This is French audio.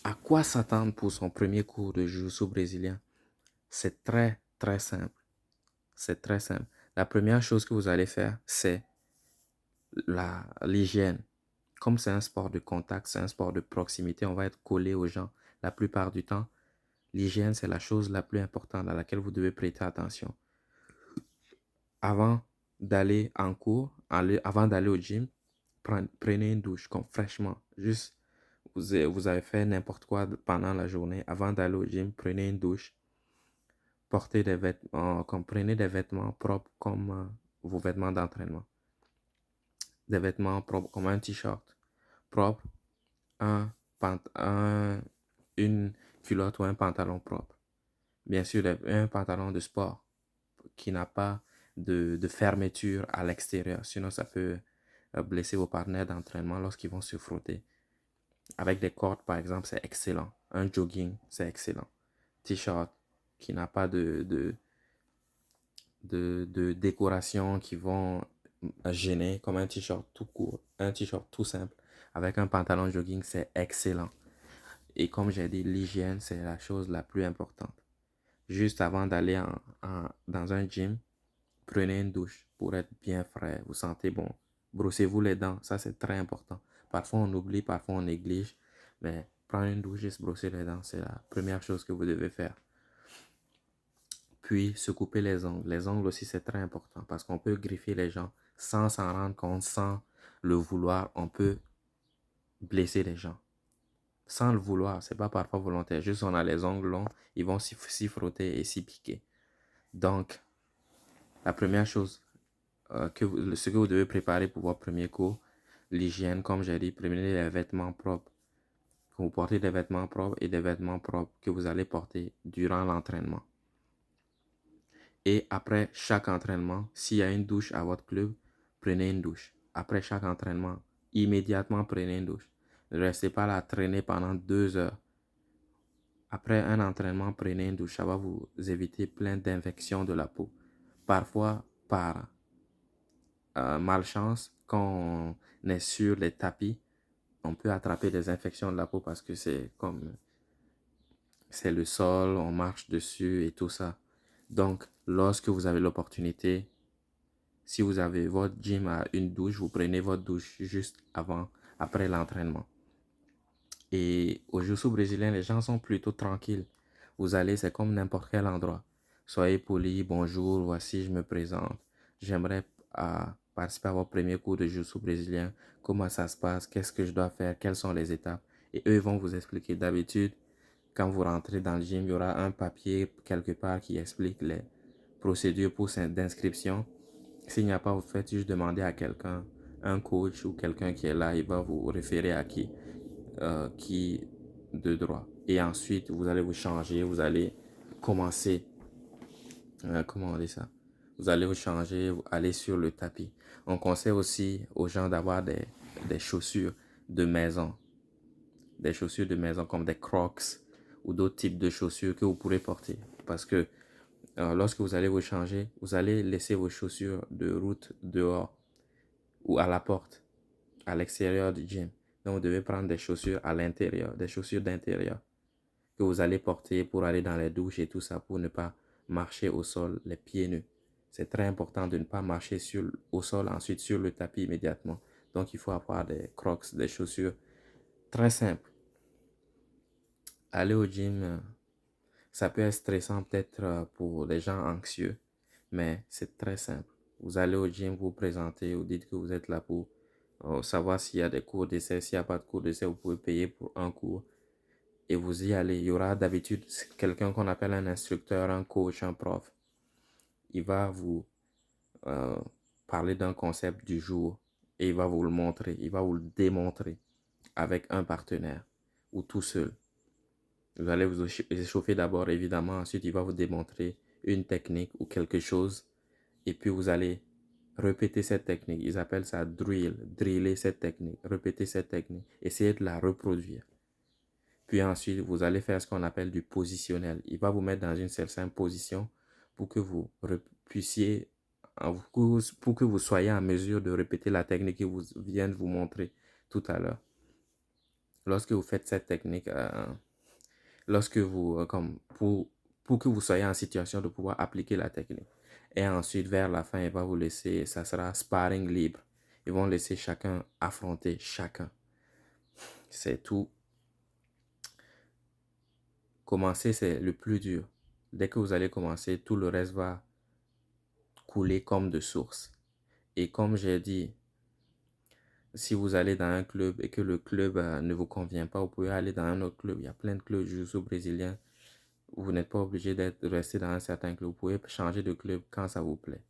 À quoi s'attendre pour son premier cours de jiu-jitsu brésilien? C'est très, très simple. C'est très simple. La première chose que vous allez faire, c'est l'hygiène. Comme c'est un sport de contact, c'est un sport de proximité, on va être collé aux gens la plupart du temps. L'hygiène, c'est la chose la plus importante à laquelle vous devez prêter attention. Avant d'aller en cours, avant d'aller au gym, prenez une douche comme fraîchement. Juste, vous avez fait n'importe quoi pendant la journée. Avant d'aller au gym, prenez une douche. Portez des vêtements, prenez des vêtements propres comme vos vêtements d'entraînement. Des vêtements propres comme un t-shirt propre, un, une culotte ou un pantalon propre. Bien sûr, un pantalon de sport qui n'a pas de fermeture à l'extérieur. Sinon, ça peut blesser vos partenaires d'entraînement lorsqu'ils vont se frotter. Avec des cordes, par exemple, c'est excellent. Un jogging, c'est excellent. T-shirt qui n'a pas de décoration qui vont gêner, comme un t-shirt tout court, un t-shirt tout simple. Avec un pantalon jogging, c'est excellent. Et comme j'ai dit, l'hygiène, c'est la chose la plus importante. Juste avant d'aller dans un gym, prenez une douche pour être bien frais. Vous sentez bon. Brossez-vous les dents. Ça, c'est très important. Parfois, on oublie, parfois, on néglige. Mais prendre une douche et se brosser les dents, c'est la première chose que vous devez faire. Puis, se couper les ongles. Les ongles aussi, c'est très important parce qu'on peut griffer les gens sans s'en rendre compte, sans le vouloir. On peut blesser les gens. Sans le vouloir, c'est pas parfois volontaire. Juste on a les ongles longs, ils vont s'y frotter et s'y piquer. Donc, la première chose, ce que vous devez préparer pour votre premier cours, l'hygiène, comme j'ai dit, prenez les vêtements propres. Vous portez des vêtements propres et des vêtements propres que vous allez porter durant l'entraînement. Et après chaque entraînement, s'il y a une douche à votre club, prenez une douche. Après chaque entraînement, immédiatement prenez une douche. Ne restez pas là à traîner pendant 2 heures. Après un entraînement, prenez une douche. Ça va vous éviter plein d'infections de la peau. Parfois, par malchance, quand on est sur les tapis, on peut attraper des infections de la peau parce que c'est le sol, on marche dessus et tout ça. Donc, lorsque vous avez l'opportunité, si vous avez votre gym à une douche, vous prenez votre douche juste après l'entraînement. Et au jiu-jitsu brésilien, les gens sont plutôt tranquilles. Vous allez, c'est comme n'importe quel endroit. Soyez poli, bonjour, voici, je me présente. J'aimerais participer à votre premier cours de jiu-jitsu brésilien. Comment ça se passe? Qu'est-ce que je dois faire? Quelles sont les étapes? Et eux vont vous expliquer. D'habitude, quand vous rentrez dans le gym, il y aura un papier quelque part qui explique les procédures d'inscription. S'il n'y a pas, vous faites juste demander à quelqu'un, un coach ou quelqu'un qui est là, il va vous référer à qui de droit. Et ensuite, vous allez vous changer, vous allez commencer, comment on dit ça? Vous allez vous changer, aller sur le tapis. On conseille aussi aux gens d'avoir des chaussures de maison. Des chaussures de maison comme des Crocs ou d'autres types de chaussures que vous pourrez porter. Parce que lorsque vous allez vous changer, vous allez laisser vos chaussures de route dehors ou à la porte, à l'extérieur du gym. Donc, vous devez prendre des chaussures à l'intérieur, des chaussures d'intérieur que vous allez porter pour aller dans les douches et tout ça pour ne pas marcher au sol les pieds nus. C'est très important de ne pas marcher au sol, ensuite sur le tapis immédiatement. Donc, il faut avoir des Crocs, des chaussures très simples. Aller au gym, ça peut être stressant peut-être pour des gens anxieux, mais c'est très simple. Vous allez au gym, vous présentez, vous dites que vous êtes là pour savoir s'il y a des cours d'essai. S'il n'y a pas de cours d'essai, vous pouvez payer pour un cours et vous y allez. Il y aura d'habitude quelqu'un qu'on appelle un instructeur, un coach, un prof. Il va vous euh, parler d'un concept du jour et il va vous le montrer, il va vous le démontrer avec un partenaire ou tout seul. Vous allez vous échauffer d'abord, évidemment. Ensuite, il va vous démontrer une technique ou quelque chose. Et puis, vous allez répéter cette technique. Ils appellent ça drill. Driller cette technique. Répéter cette technique. Essayez de la reproduire. Puis ensuite, vous allez faire ce qu'on appelle du positionnel. Il va vous mettre dans une certaine position pour que vous puissiez, pour que vous soyez en mesure de répéter la technique qu'il vient de vous montrer tout à l'heure. lorsque vous faites cette technique, lorsque vous, comme pour que vous soyez en situation de pouvoir appliquer la technique. Et ensuite, vers la fin, il va vous laisser, ça sera sparring libre. Ils vont laisser chacun affronter chacun. C'est tout. Commencer, c'est le plus dur. Dès que vous allez commencer, tout le reste va couler comme de source. Et comme j'ai dit, si vous allez dans un club et que le club ne vous convient pas, vous pouvez aller dans un autre club. Il y a plein de clubs de jiu-jitsu brésilien. Vous n'êtes pas obligé d'être resté dans un certain club. Vous pouvez changer de club quand ça vous plaît.